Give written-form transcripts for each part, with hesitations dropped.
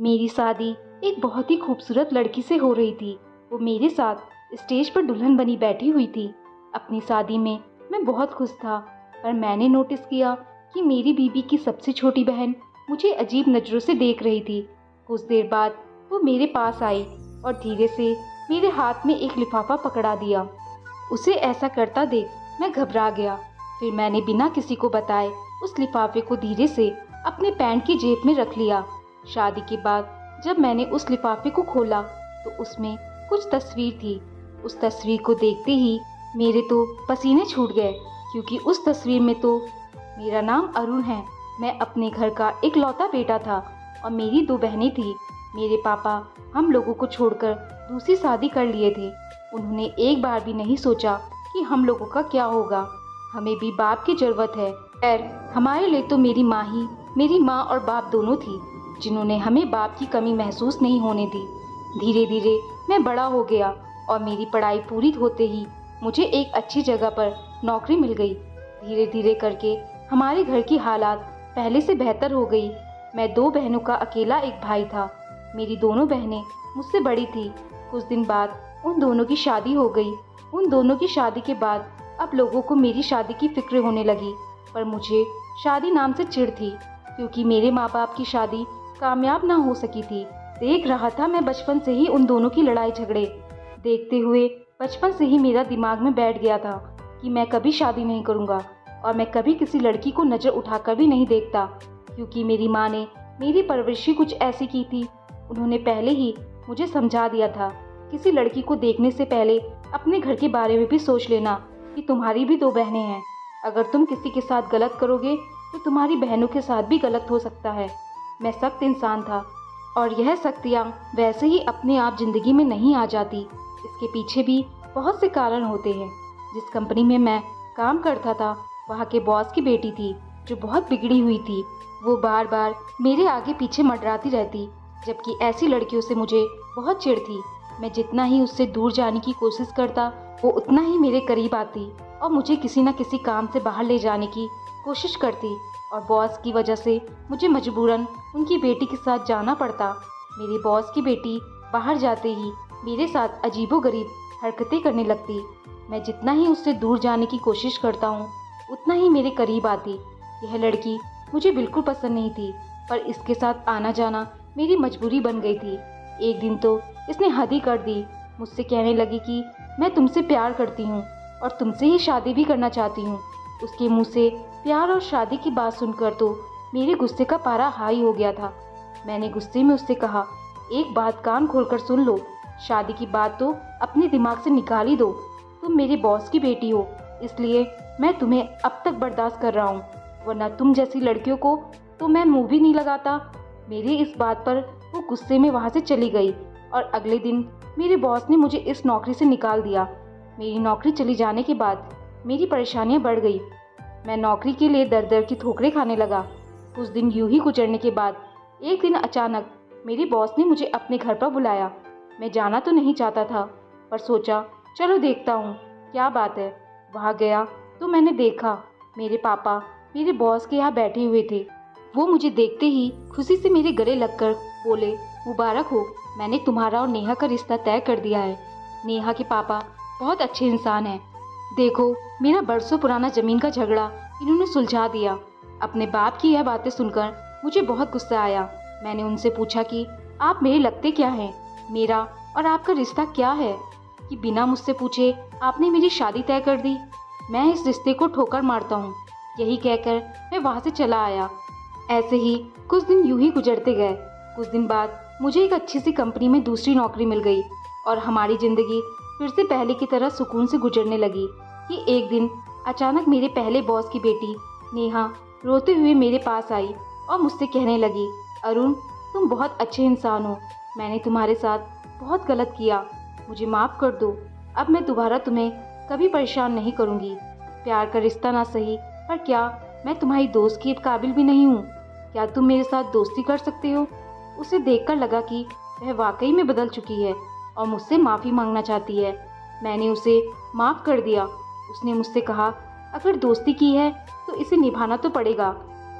मेरी शादी एक बहुत ही खूबसूरत लड़की से हो रही थी। वो मेरे साथ स्टेज पर दुल्हन बनी बैठी हुई थी। अपनी शादी में मैं बहुत खुश था, पर मैंने नोटिस किया कि मेरी बीवी की सबसे छोटी बहन मुझे अजीब नज़रों से देख रही थी। कुछ देर बाद वो मेरे पास आई और धीरे से मेरे हाथ में एक लिफाफा पकड़ा दिया। उसे ऐसा करता देख मैं घबरा गया। फिर मैंने बिना किसी को बताए उस लिफाफे को धीरे से अपने पैंट की जेब में रख लिया। शादी के बाद जब मैंने उस लिफाफे को खोला तो उसमें कुछ तस्वीर थी। उस तस्वीर को देखते ही मेरे तो पसीने छूट गए, क्योंकि उस तस्वीर में तो मेरा नाम अरुण है। मैं अपने घर का इकलौता बेटा था और मेरी दो बहनें थी। मेरे पापा हम लोगों को छोड़कर दूसरी शादी कर लिए थे। उन्होंने एक बार भी नहीं सोचा कि हम लोगों का क्या होगा। हमें भी बाप की ज़रूरत है। खैर, हमारे लिए तो मेरी माँ ही मेरी माँ और बाप दोनों थी, जिन्होंने हमें बाप की कमी महसूस नहीं होने दी। धीरे धीरे मैं बड़ा हो गया और मेरी पढ़ाई पूरी होते ही मुझे एक अच्छी जगह पर नौकरी मिल गई। धीरे धीरे करके हमारे घर की हालात पहले से बेहतर हो गई। मैं दो बहनों का अकेला एक भाई था। मेरी दोनों बहनें मुझसे बड़ी थी। कुछ दिन बाद उन दोनों की शादी हो गई। उन दोनों की शादी के बाद अब लोगों को मेरी शादी की फिक्र होने लगी, पर मुझे शादी नाम से चिढ़ थी, क्योंकि मेरे माँ बाप की शादी कामयाब ना हो सकी थी। देख रहा था मैं बचपन से ही उन दोनों की लड़ाई झगड़े देखते हुए। बचपन से ही मेरा दिमाग में बैठ गया था कि मैं कभी शादी नहीं करूँगा और मैं कभी किसी लड़की को नज़र उठाकर भी नहीं देखता, क्योंकि मेरी माँ ने मेरी परवरिश कुछ ऐसी की थी। उन्होंने पहले ही मुझे समझा दिया था, किसी लड़की को देखने से पहले अपने घर के बारे में भी सोच लेना कि तुम्हारी भी दो बहनें हैं। अगर तुम किसी के साथ गलत करोगे तो तुम्हारी बहनों के साथ भी गलत हो सकता है। मैं सख्त इंसान था और यह सख्तियाँ वैसे ही अपने आप ज़िंदगी में नहीं आ जाती। इसके पीछे भी बहुत से कारण होते हैं। जिस कंपनी में मैं काम करता था, वहाँ के बॉस की बेटी थी जो बहुत बिगड़ी हुई थी। वो बार बार मेरे आगे पीछे मंडराती रहती, जबकि ऐसी लड़कियों से मुझे बहुत चिढ़ थी। मैं जितना ही उससे दूर जाने की कोशिश करता, वो उतना ही मेरे करीब आती और मुझे किसी न किसी काम से बाहर ले जाने की कोशिश करती। और बॉस की वजह से मुझे मजबूरन उनकी बेटी के साथ जाना पड़ता। मेरे बॉस की बेटी बाहर जाते ही मेरे साथ अजीबोगरीब हरकतें करने लगती। मैं जितना ही उससे दूर जाने की कोशिश करता हूँ, उतना ही मेरे करीब आती। यह लड़की मुझे बिल्कुल पसंद नहीं थी, पर इसके साथ आना जाना मेरी मजबूरी बन गई थी। एक दिन तो इसने हद ही कर दी। मुझसे कहने लगी कि मैं तुमसे प्यार करती हूँ और तुमसे ही शादी भी करना चाहती हूँ। उसके मुंह से प्यार और शादी की बात सुनकर तो मेरे गुस्से का पारा हाई हो गया था। मैंने गुस्से में उससे कहा, एक बात कान खोलकर सुन लो, शादी की बात तो अपने दिमाग से निकाल ही दो। तुम मेरे बॉस की बेटी हो, इसलिए मैं तुम्हें अब तक बर्दाश्त कर रहा हूँ, वरना तुम जैसी लड़कियों को तो मैं मुँह भी नहीं लगाता। मेरी इस बात पर वो गुस्से में वहाँ से चली गई और अगले दिन मेरे बॉस ने मुझे इस नौकरी से निकाल दिया। मेरी नौकरी चली जाने के बाद मेरी परेशानियाँ बढ़ गई। मैं नौकरी के लिए दर दर की ठोकरें खाने लगा। कुछ दिन यूं ही गुजरने के बाद एक दिन अचानक मेरे बॉस ने मुझे अपने घर पर बुलाया। मैं जाना तो नहीं चाहता था, पर सोचा चलो देखता हूँ क्या बात है। वहाँ गया तो मैंने देखा मेरे पापा मेरे बॉस के यहाँ बैठे हुए थे। वो मुझे देखते ही खुशी से मेरे गले लगकर बोले, मुबारक हो, मैंने तुम्हारा और नेहा का रिश्ता तय कर दिया है। नेहा के पापा बहुत अच्छे इंसान हैं। देखो, मेरा बरसों पुराना ज़मीन का झगड़ा इन्होंने सुलझा दिया। अपने बाप की यह बातें सुनकर मुझे बहुत गुस्सा आया। मैंने उनसे पूछा कि आप मेरे लगते क्या हैं? मेरा और आपका रिश्ता क्या है कि बिना मुझसे पूछे आपने मेरी शादी तय कर दी? मैं इस रिश्ते को ठोकर मारता हूँ। यही कहकर मैं वहाँ से चला आया। ऐसे ही कुछ दिन यूं ही गुजरते गए। कुछ दिन बाद मुझे एक अच्छी सी कंपनी में दूसरी नौकरी मिल गई और हमारी ज़िंदगी फिर से पहले की तरह सुकून से गुजरने लगी कि एक दिन अचानक मेरे पहले बॉस की बेटी नेहा रोते हुए मेरे पास आई और मुझसे कहने लगी, अरुण, तुम बहुत अच्छे इंसान हो। मैंने तुम्हारे साथ बहुत गलत किया, मुझे माफ़ कर दो। अब मैं दोबारा तुम्हें कभी परेशान नहीं करूँगी। प्यार का रिश्ता ना सही, पर क्या मैं तुम्हारी दोस्त के काबिल भी नहीं हूँ? क्या तुम मेरे साथ दोस्ती कर सकते हो? उसे देखकर लगा कि वह वाकई में बदल चुकी है और मुझसे माफ़ी मांगना चाहती है। मैंने उसे माफ़ कर दिया। उसने मुझसे कहा, अगर दोस्ती की है तो इसे निभाना तो पड़ेगा।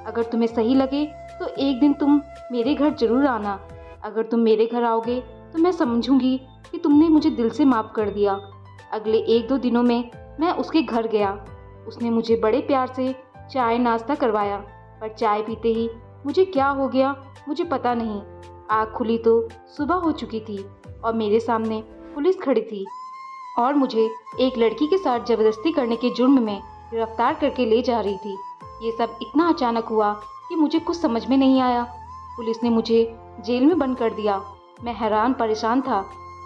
अगर तुम्हें सही लगे तो एक दिन तुम मेरे घर जरूर आना। अगर तुम मेरे घर आओगे तो मैं समझूंगी कि तुमने मुझे दिल से माफ़ कर दिया। अगले 1-2 दिनों में मैं उसके घर गया। उसने मुझे बड़े प्यार से चाय नाश्ता करवाया, पर चाय पीते ही मुझे क्या हो गया मुझे पता नहीं। आँख खुली तो सुबह हो चुकी थी और मेरे सामने पुलिस खड़ी थी और मुझे एक लड़की के साथ ज़बरदस्ती करने के जुर्म में गिरफ्तार करके ले जा रही थी। ये सब इतना अचानक हुआ कि मुझे कुछ समझ में नहीं आया। पुलिस ने मुझे जेल में बंद कर दिया। मैं हैरान परेशान था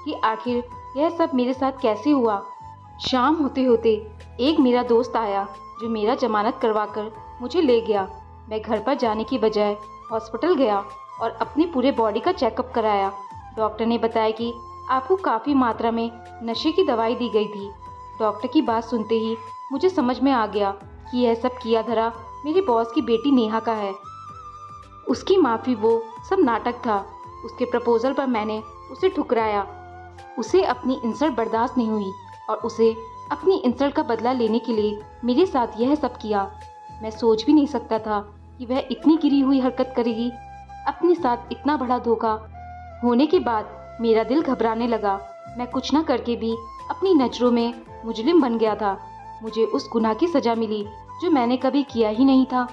कि आखिर यह सब मेरे साथ कैसे हुआ। शाम होते होते एक मेरा दोस्त आया जो मेरा जमानत करवाकर मुझे ले गया। मैं घर पर जाने की बजाय हॉस्पिटल गया और अपनी पूरे बॉडी का चेकअप कराया। डॉक्टर ने बताया कि आपको काफ़ी मात्रा में नशे की दवाई दी गई थी। डॉक्टर की बात सुनते ही मुझे समझ में आ गया कि यह सब किया धरा मेरे बॉस की बेटी नेहा का है। उसकी माफ़ी वो सब नाटक था। उसके प्रपोजल पर मैंने उसे ठुकराया। उसे अपनी इंसल्ट बर्दाश्त नहीं हुई और उसे अपनी इंसल्ट का बदला लेने के लिए मेरे साथ यह सब किया। मैं सोच भी नहीं सकता था कि वह इतनी गिरी हुई हरकत करेगी। अपने साथ इतना बड़ा धोखा होने के बाद मेरा दिल घबराने लगा। मैं कुछ ना करके भी अपनी नज़रों में मुजरिम बन गया था। मुझे उस गुनाह की सज़ा मिली जो मैंने कभी किया ही नहीं था।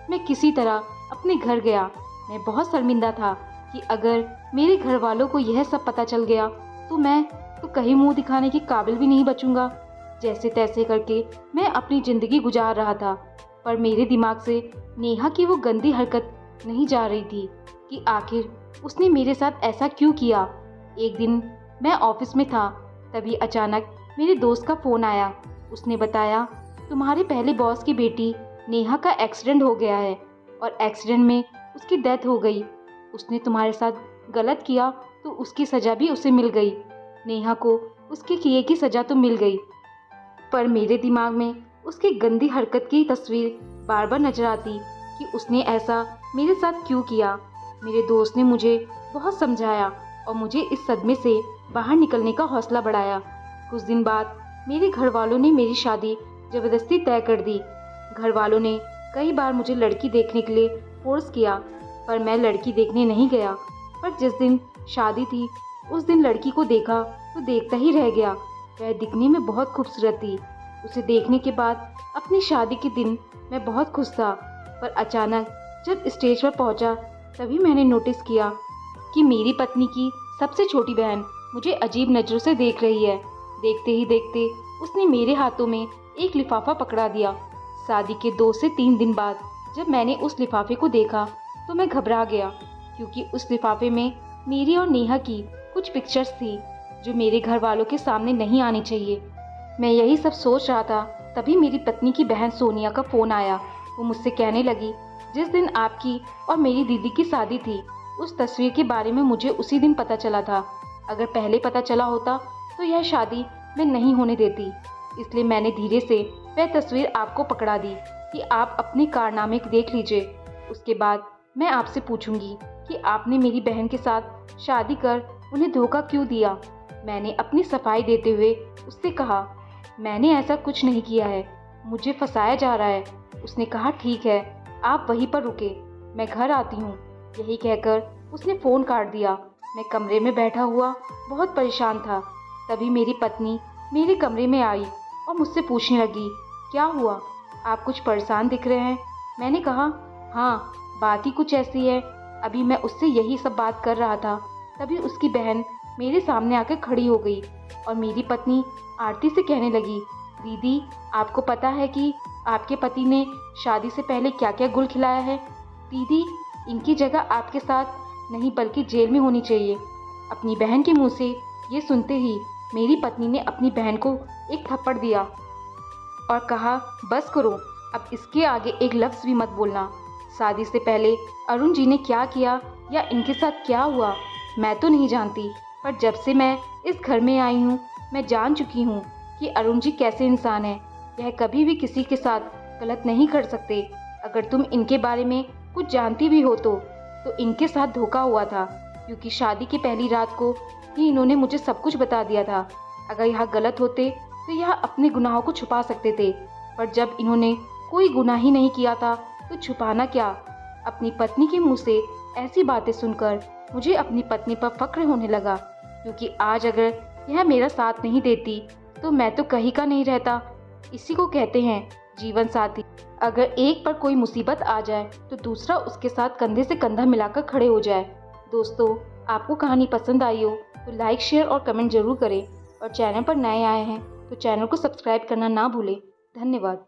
मैं किसी तरह अपने घर गया। मैं बहुत शर्मिंदा था कि अगर मेरे घर वालों को यह सब पता चल गया तो मैं कहीं मुंह दिखाने के काबिल भी नहीं बचूंगा। जैसे तैसे करके मैं अपनी ज़िंदगी गुजार रहा था, पर मेरे दिमाग से नेहा की वो गंदी हरकत नहीं जा रही थी कि आखिर उसने मेरे साथ ऐसा क्यों किया। एक दिन मैं ऑफिस में था, तभी अचानक मेरे दोस्त का फ़ोन आया। उसने बताया तुम्हारे पहले बॉस की बेटी नेहा का एक्सीडेंट हो गया है और एक्सीडेंट में उसकी डेथ हो गई। उसने तुम्हारे साथ गलत किया तो उसकी सज़ा भी उसे मिल गई। नेहा को उसके किए की सज़ा तो मिल गई, पर मेरे दिमाग में उसकी गंदी हरकत की तस्वीर बार बार नजर आती कि उसने ऐसा मेरे साथ क्यों किया। मेरे दोस्त ने मुझे बहुत समझाया और मुझे इस सदमे से बाहर निकलने का हौसला बढ़ाया। कुछ दिन बाद मेरे घर वालों ने मेरी शादी ज़बरदस्ती तय कर दी। घर वालों ने कई बार मुझे लड़की देखने के लिए फोर्स किया, पर मैं लड़की देखने नहीं गया। पर जिस दिन शादी थी उस दिन लड़की को देखा तो देखता ही रह गया। वह दिखने में बहुत खूबसूरत थी। उसे देखने के बाद अपनी शादी के दिन मैं बहुत खुश था, पर अचानक जब स्टेज पर पहुंचा तभी मैंने नोटिस किया कि मेरी पत्नी की सबसे छोटी बहन मुझे अजीब नज़रों से देख रही है। देखते ही देखते उसने मेरे हाथों में एक लिफाफा पकड़ा दिया। शादी के 2 से 3 दिन बाद जब मैंने उस लिफाफे को देखा तो मैं घबरा गया, क्योंकि उस लिफाफे में मेरी और नेहा की कुछ पिक्चर्स थी जो मेरे घर वालों के सामने नहीं आनी चाहिए। मैं यही सब सोच रहा था, तभी मेरी पत्नी की बहन सोनिया का फ़ोन आया। वो मुझसे कहने लगी जिस दिन आपकी और मेरी दीदी की शादी थी उस तस्वीर के बारे में मुझे उसी दिन पता चला था। अगर पहले पता चला होता तो यह शादी मैं नहीं होने देती, इसलिए मैंने धीरे से वह तस्वीर आपको पकड़ा दी कि आप अपने कारनामे देख लीजिए। उसके बाद मैं आपसे पूछूंगी कि आपने मेरी बहन के साथ शादी कर उन्हें धोखा क्यों दिया। मैंने अपनी सफाई देते हुए उससे कहा मैंने ऐसा कुछ नहीं किया है, मुझे फंसाया जा रहा है। उसने कहा ठीक है, आप वहीं पर रुके, मैं घर आती हूँ। यही कहकर उसने फ़ोन काट दिया। मैं कमरे में बैठा हुआ बहुत परेशान था। तभी मेरी पत्नी मेरे कमरे में आई और मुझसे पूछने लगी क्या हुआ, आप कुछ परेशान दिख रहे हैं। मैंने कहा हाँ, बात ही कुछ ऐसी है। अभी मैं उससे यही सब बात कर रहा था, तभी उसकी बहन मेरे सामने आकर खड़ी हो गई और मेरी पत्नी आरती से कहने लगी दीदी, आपको पता है कि आपके पति ने शादी से पहले क्या क्या गुल खिलाया है। दीदी, इनकी जगह आपके साथ नहीं बल्कि जेल में होनी चाहिए। अपनी बहन के मुंह से ये सुनते ही मेरी पत्नी ने अपनी बहन को एक थप्पड़ दिया और कहा बस करो, अब इसके आगे एक लफ्ज़ भी मत बोलना। शादी से पहले अरुण जी ने क्या किया या इनके साथ क्या हुआ मैं तो नहीं जानती, पर जब से मैं इस घर में आई हूँ मैं जान चुकी हूँ कि अरुण जी कैसे इंसान हैं। यह कभी भी किसी के साथ गलत नहीं कर सकते। अगर तुम इनके बारे में कुछ जानती भी हो तो इनके साथ धोखा हुआ था, क्योंकि शादी की पहली रात को ही इन्होंने मुझे सब कुछ बता दिया था। अगर यह गलत होते तो यह अपने गुनाहों को छुपा सकते थे, पर जब इन्होंने कोई गुनाह ही नहीं किया था तो छुपाना क्या। अपनी पत्नी के मुंह से ऐसी बातें सुनकर मुझे अपनी पत्नी पर फक्र होने लगा, क्योंकि आज अगर यह मेरा साथ नहीं देती तो मैं तो कहीं का नहीं रहता। इसी को कहते हैं जीवन साथी। अगर एक पर कोई मुसीबत आ जाए तो दूसरा उसके साथ कंधे से कंधा मिलाकर खड़े हो जाए। दोस्तों, आपको कहानी पसंद आई हो तो लाइक, शेयर और कमेंट जरूर करें, और चैनल पर नए आए हैं तो चैनल को सब्सक्राइब करना ना भूलें। धन्यवाद।